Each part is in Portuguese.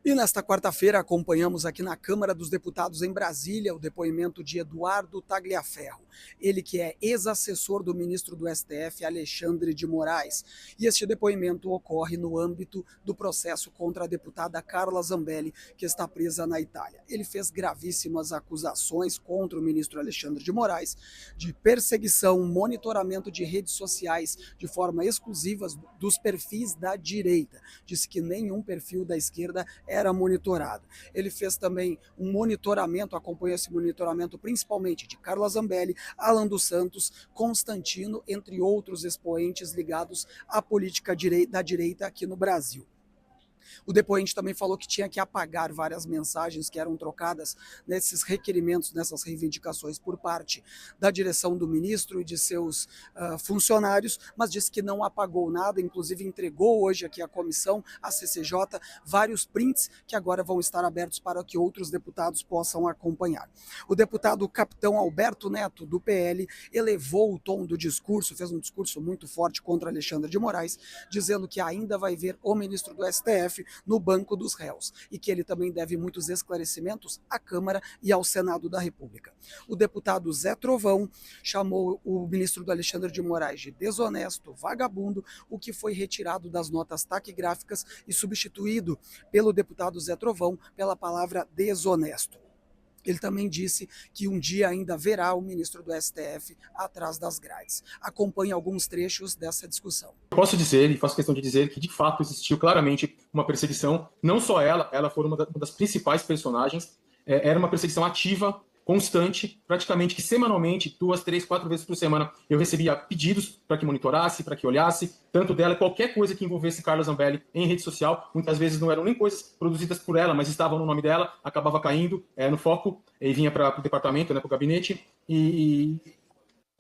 E nesta quarta-feira acompanhamos aqui na Câmara dos Deputados em Brasília o depoimento de Eduardo Tagliaferro, ele que é ex-assessor do ministro do STF, Alexandre de Moraes. E este depoimento ocorre no âmbito do processo contra a deputada Carla Zambelli, que está presa na Itália. Ele fez gravíssimas acusações contra o ministro Alexandre de Moraes de perseguição, monitoramento de redes sociais de forma exclusiva dos perfis da direita. Disse que nenhum perfil da esquerda era monitorado. Ele fez também um monitoramento, acompanhou esse monitoramento principalmente de Carla Zambelli, Alan dos Santos, Constantino, entre outros expoentes ligados à política da direita aqui no Brasil. O depoente também falou que tinha que apagar várias mensagens que eram trocadas nesses requerimentos, nessas reivindicações por parte da direção do ministro e de seus funcionários, mas disse que não apagou nada, inclusive entregou hoje aqui à comissão, à CCJ, vários prints que agora vão estar abertos para que outros deputados possam acompanhar. O deputado capitão Alberto Neto, do PL, elevou o tom do discurso, fez um discurso muito forte contra Alexandre de Moraes, dizendo que ainda vai ver o ministro do STF no banco dos réus e que ele também deve muitos esclarecimentos à Câmara e ao Senado da República. O deputado Zé Trovão chamou o ministro do Alexandre de Moraes de desonesto, vagabundo, o que foi retirado das notas taquigráficas e substituído pelo deputado Zé Trovão pela palavra desonesto. Ele também disse que um dia ainda verá o ministro do STF atrás das grades. Acompanhe alguns trechos dessa discussão. Posso dizer, e faço questão de dizer, que de fato existiu claramente uma perseguição. Não só ela foi uma das principais personagens. Era uma perseguição ativa, constante, praticamente que semanalmente, 2, 3, 4 vezes por semana, eu recebia pedidos para que monitorasse, para que olhasse, tanto dela, qualquer coisa que envolvesse Carla Zambelli em rede social. Muitas vezes não eram nem coisas produzidas por ela, mas estavam no nome dela, acabava caindo no foco e vinha para o departamento, para o gabinete. E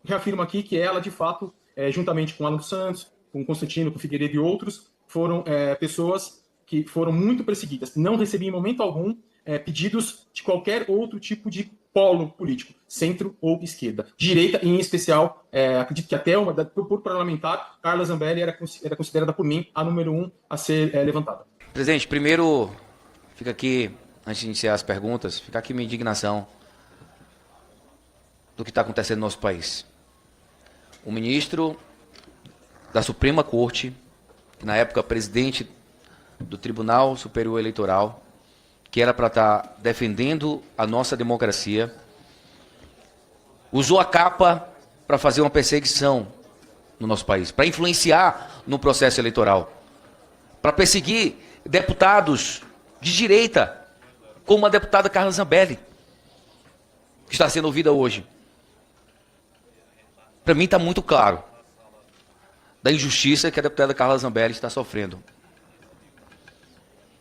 reafirmo aqui que ela, de fato, juntamente com Alan dos Santos, com Constantino, com Figueiredo e outros, foram pessoas que foram muito perseguidas. Não recebi em momento algum pedidos de qualquer outro tipo de polo político, centro ou esquerda. Direita, em especial, acredito que até por parlamentar, Carla Zambelli era considerada por mim a número 1 a ser levantada. Presidente, primeiro, fica aqui, antes de iniciar as perguntas, fica aqui minha indignação do que está acontecendo no nosso país. O ministro da Suprema Corte, que na época presidente do Tribunal Superior Eleitoral, que era para estar defendendo a nossa democracia, usou a capa para fazer uma perseguição no nosso país, para influenciar no processo eleitoral, para perseguir deputados de direita, como a deputada Carla Zambelli, que está sendo ouvida hoje. Para mim está muito claro da injustiça que a deputada Carla Zambelli está sofrendo.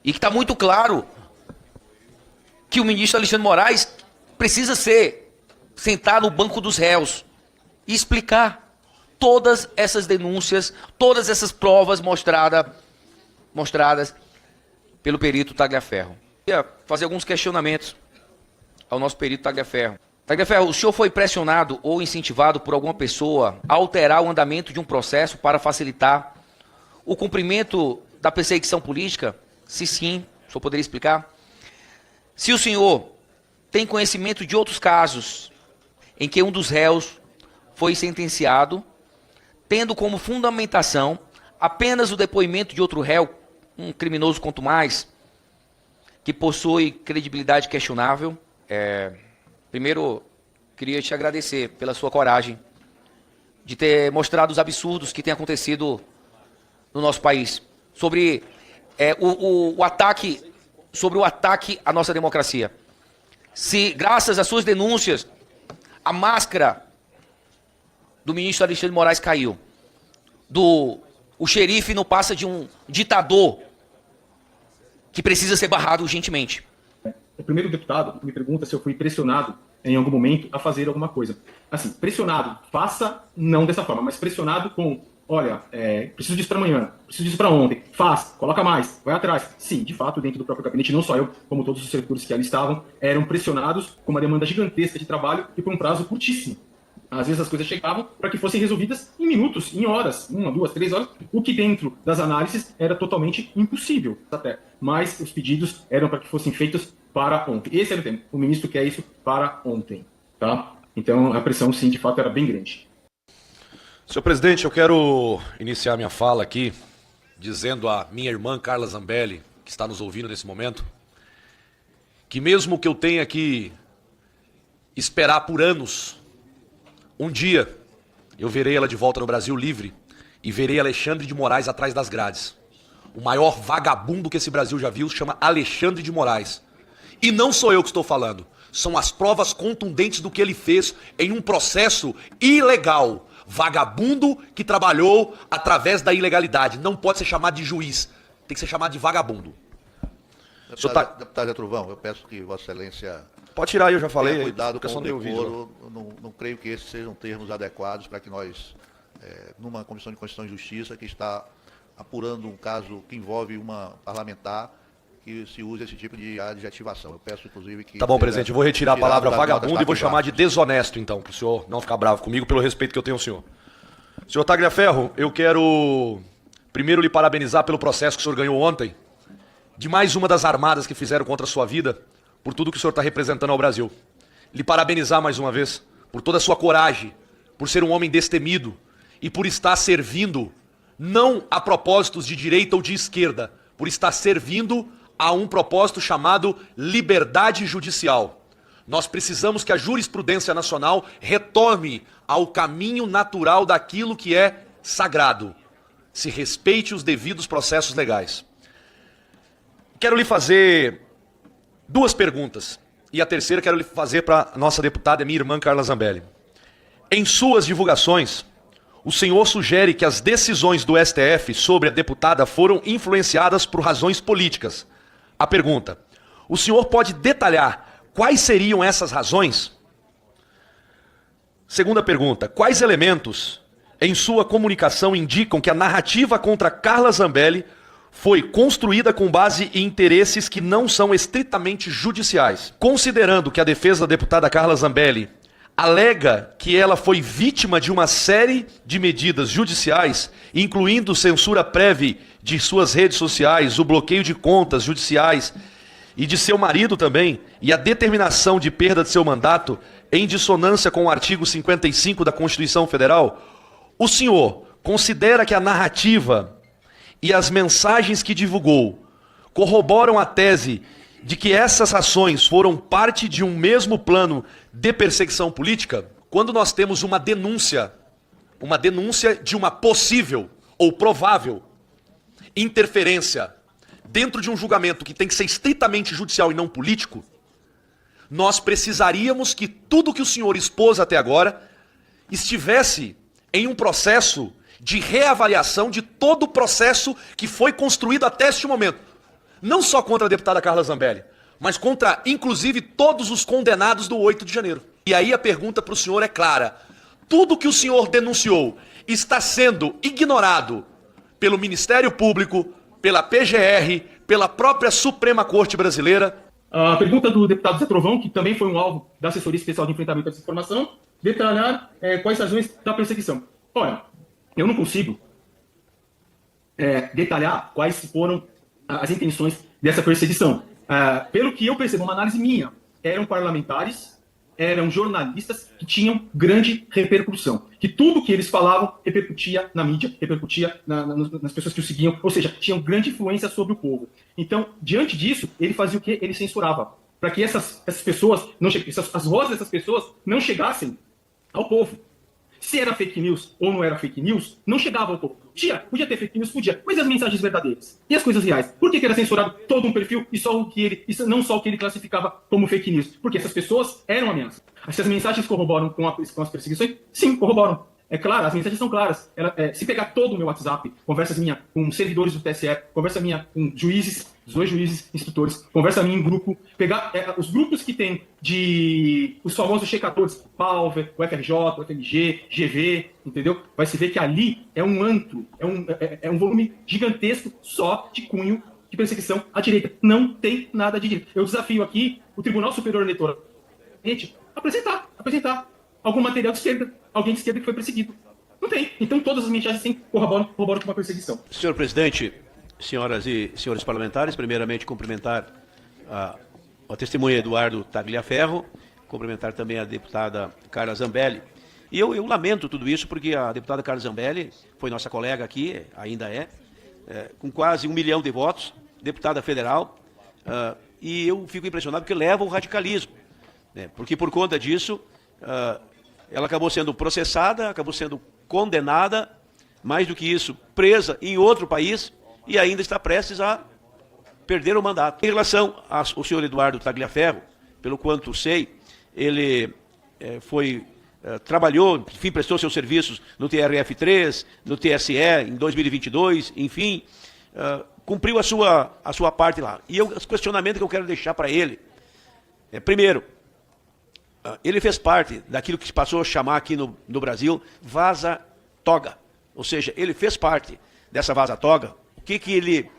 E que está muito claro que o ministro Alexandre de Moraes precisa sentar no banco dos réus e explicar todas essas denúncias, todas essas provas mostradas pelo perito Tagliaferro. Queria fazer alguns questionamentos ao nosso perito Tagliaferro. Tagliaferro, o senhor foi pressionado ou incentivado por alguma pessoa a alterar o andamento de um processo para facilitar o cumprimento da perseguição política? Se sim, o senhor poderia explicar? Se o senhor tem conhecimento de outros casos em que um dos réus foi sentenciado, tendo como fundamentação apenas o depoimento de outro réu, um criminoso quanto mais, que possui credibilidade questionável, primeiro, queria te agradecer pela sua coragem de ter mostrado os absurdos que têm acontecido no nosso país, sobre o ataque à nossa democracia. Se, graças às suas denúncias, a máscara do ministro Alexandre de Moraes caiu, o xerife não passa de um ditador que precisa ser barrado urgentemente. O primeiro deputado me pergunta se eu fui pressionado em algum momento a fazer alguma coisa. Assim, pressionado, faça, não dessa forma, mas pressionado com, olha, preciso disso para amanhã, preciso disso para ontem, faz, coloca mais, vai atrás. Sim, de fato, dentro do próprio gabinete, não só eu, como todos os setores que ali estavam, eram pressionados com uma demanda gigantesca de trabalho e por um prazo curtíssimo. Às vezes as coisas chegavam para que fossem resolvidas em minutos, em horas, 1, 2, 3 horas, o que dentro das análises era totalmente impossível até. Mas os pedidos eram para que fossem feitos para ontem. Esse era o tema. O ministro quer isso para ontem. Tá? Então a pressão, sim, de fato era bem grande. Senhor presidente, eu quero iniciar minha fala aqui dizendo à minha irmã Carla Zambelli, que está nos ouvindo nesse momento, que mesmo que eu tenha que esperar por anos, um dia eu verei ela de volta no Brasil livre e verei Alexandre de Moraes atrás das grades. O maior vagabundo que esse Brasil já viu se chama Alexandre de Moraes. E não sou eu que estou falando, são as provas contundentes do que ele fez em um processo ilegal. Vagabundo que trabalhou através da ilegalidade. Não pode ser chamado de juiz, tem que ser chamado de vagabundo. Deputado Zé Trovão, eu peço que Vossa Excelência... Pode tirar aí, eu já falei. Tenha cuidado com o decoro. vídeo. Não creio que esses sejam termos adequados para que nós, numa Comissão de Constituição e Justiça, que está apurando um caso que envolve uma parlamentar, que se use esse tipo de adjetivação. Eu peço, inclusive, que... Tá bom, presidente, eu vou retirar a palavra vagabundo e vou chamar de de... desonesto, então, para o senhor não ficar bravo comigo, pelo respeito que eu tenho ao senhor. Senhor Tagliaferro, eu quero primeiro lhe parabenizar pelo processo que o senhor ganhou ontem, de mais uma das armadas que fizeram contra a sua vida, por tudo que o senhor está representando ao Brasil. Lhe parabenizar mais uma vez por toda a sua coragem, por ser um homem destemido e por estar servindo, não a propósitos de direita ou de esquerda, por estar servindo a um propósito chamado liberdade judicial. Nós precisamos que a jurisprudência nacional retorne ao caminho natural daquilo que é sagrado. Se respeite os devidos processos legais. Quero lhe fazer duas perguntas. E a terceira quero lhe fazer para a nossa deputada, minha irmã Carla Zambelli. Em suas divulgações, o senhor sugere que as decisões do STF sobre a deputada foram influenciadas por razões políticas. A pergunta: o senhor pode detalhar quais seriam essas razões? Segunda pergunta: quais elementos em sua comunicação indicam que a narrativa contra Carla Zambelli foi construída com base em interesses que não são estritamente judiciais? Considerando que a defesa da deputada Carla Zambelli alega que ela foi vítima de uma série de medidas judiciais, incluindo censura prévia de suas redes sociais, o bloqueio de contas judiciais e de seu marido também, e a determinação de perda de seu mandato em dissonância com o artigo 55 da Constituição Federal, o senhor considera que a narrativa e as mensagens que divulgou corroboram a tese de que essas ações foram parte de um mesmo plano de perseguição política? Quando nós temos uma denúncia de uma possível ou provável interferência dentro de um julgamento que tem que ser estritamente judicial e não político, nós precisaríamos que tudo que o senhor expôs até agora estivesse em um processo de reavaliação de todo o processo que foi construído até este momento. Não só contra a deputada Carla Zambelli, mas contra, inclusive, todos os condenados do 8 de janeiro. E aí a pergunta para o senhor é clara. Tudo que o senhor denunciou está sendo ignorado pelo Ministério Público, pela PGR, pela própria Suprema Corte Brasileira? A pergunta do deputado Zé Trovão, que também foi um alvo da Assessoria Especial de Enfrentamento à Desinformação, detalhar quais razões da perseguição. Olha, eu não consigo detalhar quais foram as intenções dessa perseguição. Pelo que eu percebo, uma análise minha, eram parlamentares, eram jornalistas que tinham grande repercussão, que tudo que eles falavam repercutia na mídia, repercutia nas pessoas que o seguiam, ou seja, tinham grande influência sobre o povo. Então, diante disso, ele fazia o quê? Ele censurava, para que essas pessoas, as vozes dessas pessoas não chegassem ao povo. Se era fake news ou não era fake news, não chegava ao povo. Podia ter fake news, podia, mas e as mensagens verdadeiras? E as coisas reais? Por que era censurado todo um perfil e não só o que ele classificava como fake news? Porque essas pessoas eram ameaças. Essas mensagens corroboram com as perseguições? Sim, corroboram. É claro, as mensagens são claras. Se pegar todo o meu WhatsApp, conversas minha com servidores do TSE, conversa minha com juízes, 2 juízes, instrutores, conversa minha em grupo, pegar os grupos que tem de os famosos checadores, Palver, o FRJ, o FMG, GV, entendeu? Vai se ver que ali é um antro, é um volume gigantesco só de cunho de perseguição à direita. Não tem nada de direita. Eu desafio aqui o Tribunal Superior Eleitoral a apresentar algum material de esquerda. alguém de esquerda que foi perseguido. Não tem. Então todas as mensagens sim corroboram com uma perseguição. Senhor presidente, senhoras e senhores parlamentares, primeiramente cumprimentar a testemunha Eduardo Tagliaferro, cumprimentar também a deputada Carla Zambelli. E eu lamento tudo isso porque a deputada Carla Zambelli foi nossa colega aqui, ainda com quase 1 milhão de votos, deputada federal, e eu fico impressionado porque leva o radicalismo, né? Porque por conta disso, ela acabou sendo processada, acabou sendo condenada, mais do que isso, presa em outro país e ainda está prestes a perder o mandato. Em relação ao senhor Eduardo Tagliaferro, pelo quanto sei, ele trabalhou, enfim, prestou seus serviços no TRF3, no TSE em 2022, enfim, cumpriu a sua parte lá. E os questionamentos que eu quero deixar para ele primeiro, ele fez parte daquilo que se passou a chamar aqui no Brasil vaza-toga. Ou seja, ele fez parte dessa vaza-toga. O que ele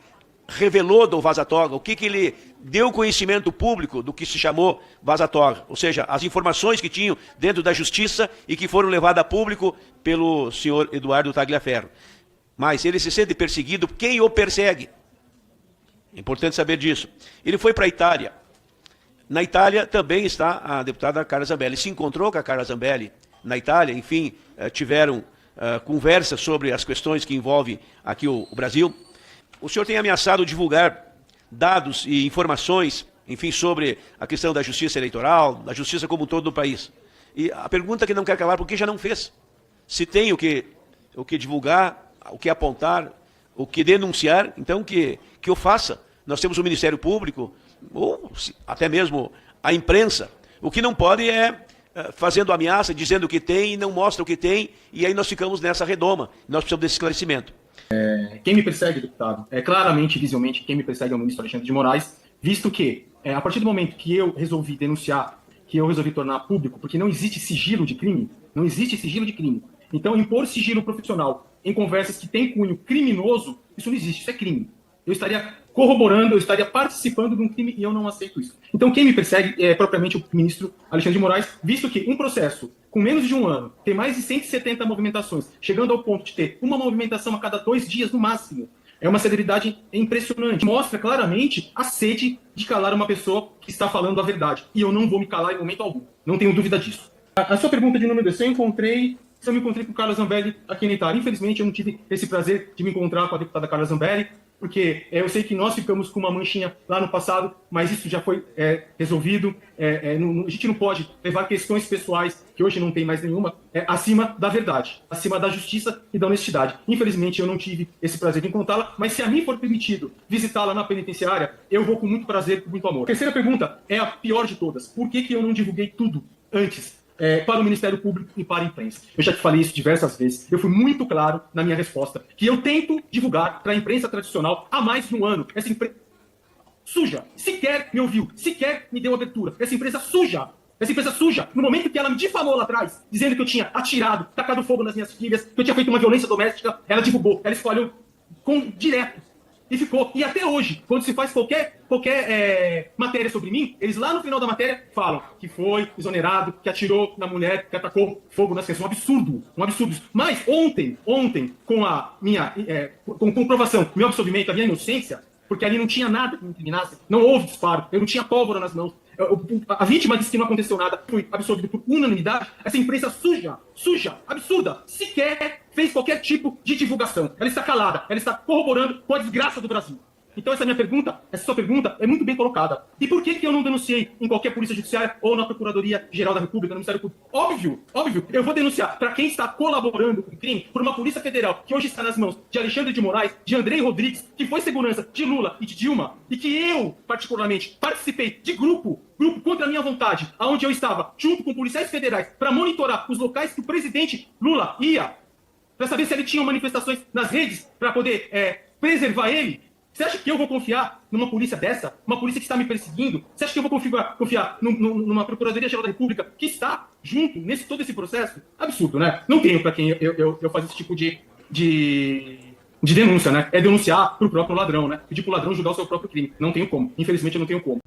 revelou do vaza-toga? O que ele deu conhecimento público do que se chamou vaza-toga? Ou seja, as informações que tinham dentro da justiça e que foram levadas a público pelo senhor Eduardo Tagliaferro. Mas ele se sente perseguido. Quem o persegue? É importante saber disso. Ele foi para a Itália. Na Itália também está a deputada Carla Zambelli. Se encontrou com a Carla Zambelli na Itália, enfim, tiveram conversas sobre as questões que envolvem aqui o Brasil. O senhor tem ameaçado divulgar dados e informações, enfim, sobre a questão da justiça eleitoral, da justiça como um todo no país. E a pergunta que não quer calar, por que já não fez? Se tem o que divulgar, o que apontar, o que denunciar, então que o faça. Nós temos o Ministério Público, ou até mesmo a imprensa. O que não pode é fazendo ameaça, dizendo o que tem e não mostra o que tem, e aí nós ficamos nessa redoma. Nós precisamos desse esclarecimento. Quem me persegue, deputado, claramente, visivelmente, quem me persegue é o ministro Alexandre de Moraes, visto que, a partir do momento que eu resolvi denunciar, que eu resolvi tornar público, porque não existe sigilo de crime, não existe sigilo de crime. Então, impor sigilo profissional em conversas que têm cunho criminoso, isso não existe, isso é crime. Eu estaria corroborando, eu estaria participando de um crime e eu não aceito isso. Então, quem me persegue é propriamente o ministro Alexandre de Moraes, visto que um processo com menos de um ano tem mais de 170 movimentações, chegando ao ponto de ter uma movimentação a cada 2 dias no máximo, é uma celeridade impressionante. Mostra claramente a sede de calar uma pessoa que está falando a verdade. E eu não vou me calar em momento algum. Não tenho dúvida disso. A sua pergunta de número 2, eu me encontrei com o Carla Zambelli aqui na Itália. Infelizmente, eu não tive esse prazer de me encontrar com a deputada Carla Zambelli, porque eu sei que nós ficamos com uma manchinha lá no passado, mas isso já foi resolvido. A gente não pode levar questões pessoais, que hoje não tem mais nenhuma, acima da verdade, acima da justiça e da honestidade. Infelizmente, eu não tive esse prazer de encontrá-la, mas se a mim for permitido visitá-la na penitenciária, eu vou com muito prazer e com muito amor. A terceira pergunta é a pior de todas. Por que eu não divulguei tudo antes? Para o Ministério Público e para a imprensa. Eu já te falei isso diversas vezes. Eu fui muito claro na minha resposta, que eu tento divulgar para a imprensa tradicional há mais de um ano. Essa imprensa suja, sequer me ouviu, sequer me deu abertura. Essa empresa suja, no momento que ela me difamou lá atrás, dizendo que eu tinha atirado, tacado fogo nas minhas filhas, que eu tinha feito uma violência doméstica, ela divulgou, ela espalhou direto. E ficou. E até hoje, quando se faz qualquer matéria sobre mim, eles lá no final da matéria falam que foi exonerado, que atirou na mulher, que atacou fogo nas crianças. Um absurdo isso. Mas ontem, com a minha com comprovação do meu absolvimento, a minha inocência, porque ali não tinha nada que me incriminasse, não houve disparo, eu não tinha pólvora nas mãos, a vítima disse que não aconteceu nada, fui absolvido por unanimidade. Essa imprensa suja, absurda, sequer fez qualquer tipo de divulgação. Ela está calada, ela está corroborando com a desgraça do Brasil. Então essa sua pergunta é muito bem colocada. E por que eu não denunciei em qualquer polícia judiciária ou na Procuradoria-Geral da República, no Ministério Público? Óbvio, eu vou denunciar para quem está colaborando com o crime por uma Polícia Federal que hoje está nas mãos de Alexandre de Moraes, de Andrei Rodrigues, que foi segurança de Lula e de Dilma, e que eu, particularmente, participei de grupo contra a minha vontade, onde eu estava junto com policiais federais para monitorar os locais que o presidente Lula ia, para saber se ele tinha manifestações nas redes para poder preservar ele. Você acha que eu vou confiar numa polícia dessa? Uma polícia que está me perseguindo? Você acha que eu vou confiar numa Procuradoria-Geral da República que está junto nesse todo esse processo? Absurdo, né? Não tenho para quem eu faço esse tipo de denúncia, né? É denunciar pro próprio ladrão, né? Pedir pro ladrão julgar o seu próprio crime. Não tenho como. Infelizmente, eu não tenho como.